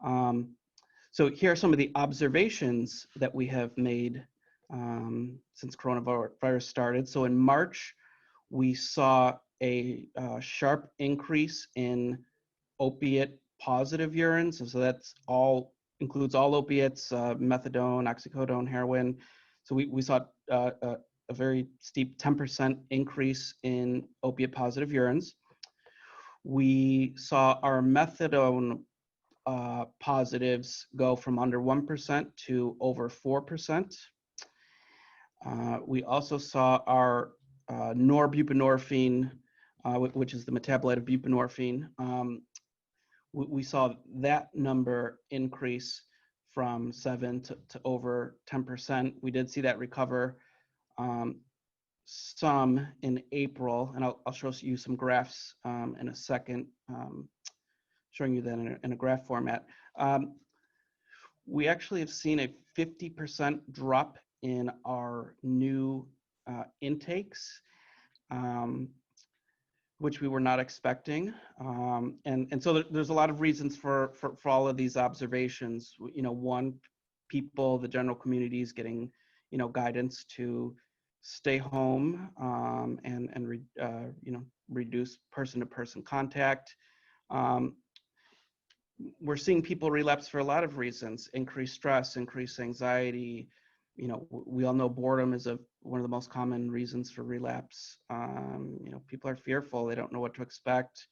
So here are some of the observations that we have made since coronavirus started. So in March, we saw a sharp increase in opiate positive urines. So that's includes all opiates, methadone, oxycodone, heroin. So we saw a very steep 10% increase in opiate positive urines. We saw our methadone positives go from under 1% to over 4%. We also saw our norbuprenorphine, which is the metabolite of buprenorphine, we saw that number increase from 7 to over 10%. We did see that recover some in April, and I'll show you some graphs in a second, showing you that in a graph format. We actually have seen a 50% drop in our new intakes, which we were not expecting. And so there's a lot of reasons for all of these observations. One, people, the general community is getting, guidance to stay home and reduce person-to-person contact. We're seeing people relapse for a lot of reasons: increased stress, increased anxiety. We all know boredom is one of the most common reasons for relapse. People are fearful; they don't know what to expect.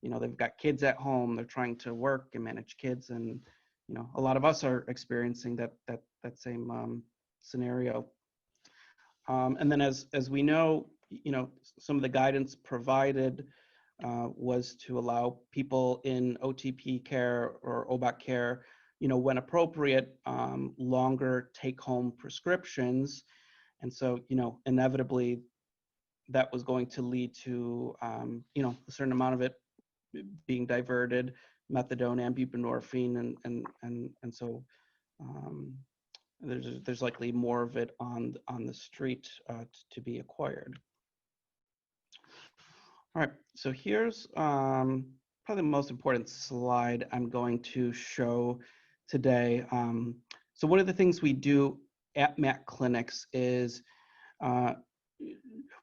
They've got kids at home; they're trying to work and manage kids, and a lot of us are experiencing that same scenario. And then, as we know, some of the guidance provided was to allow people in OTP care or OBOC care, when appropriate, longer take-home prescriptions. And so, inevitably, that was going to lead to, a certain amount of it being diverted, methadone and buprenorphine, and so there's likely more of it on the street to be acquired. All right, so here's probably the most important slide I'm going to show today. So one of the things we do at MATClinics is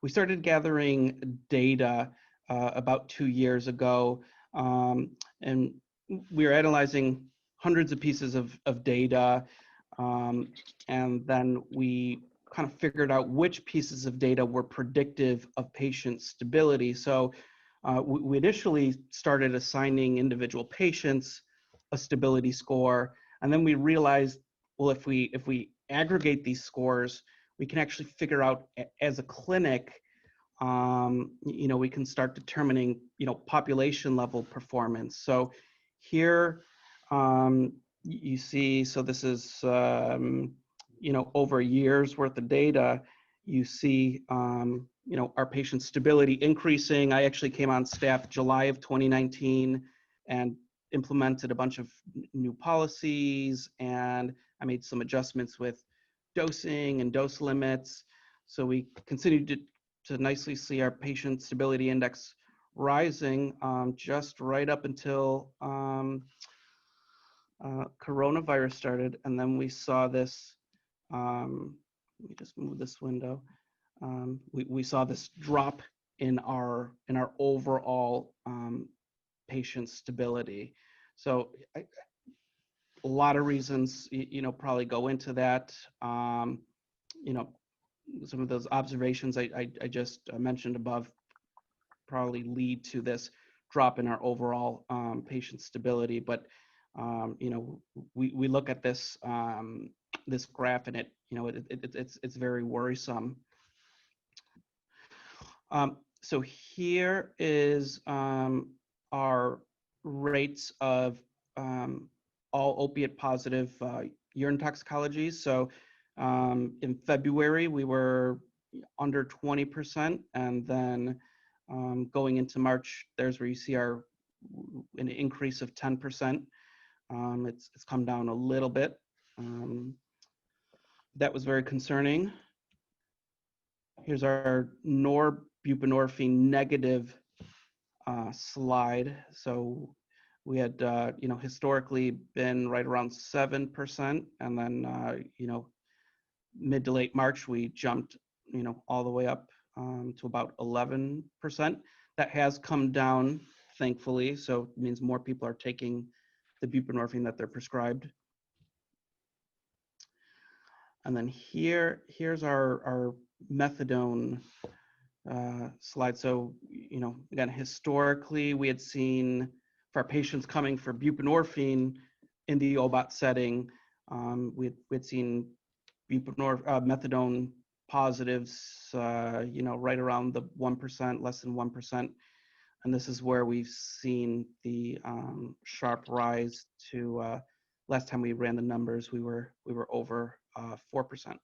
we started gathering data about 2 years ago, and we were analyzing hundreds of pieces of data, and then we kind of figured out which pieces of data were predictive of patient stability. So we initially started assigning individual patients a stability score, and then we realized, well, if we aggregate these scores, we can actually figure out as a clinic, we can start determining, population level performance. So here you see, so this is, over a year's worth of data. You see, our patient stability increasing. I actually came on staff July of 2019 and implemented a bunch of new policies, and I made some adjustments with dosing and dose limits. So we continued to nicely see our patient stability index rising just right up until coronavirus started, and then we saw this. Let me just move this window. We saw this drop in our overall patient stability. So a lot of reasons, probably go into that. Some of those observations I just mentioned above probably lead to this drop in our overall patient stability. But we look at this this graph, and it's very worrisome. So here is our rates of all opiate positive urine toxicologies. So in February, we were under 20%, and then going into March, there's where you see an increase of 10%. It's come down a little bit. That was very concerning. Here's our norbuprenorphine negative slide. So We had, historically been right around 7%. And then, mid to late March, we jumped, all the way up to about 11%. That has come down, thankfully. So it means more people are taking the buprenorphine that they're prescribed. And then here's our methadone slide. So, again, historically, we had seen for our patients coming for buprenorphine in the OBOT setting, we'd seen methadone positives, right around the 1%, less than 1%. And this is where we've seen the sharp rise to, last time we ran the numbers, we were over 4%.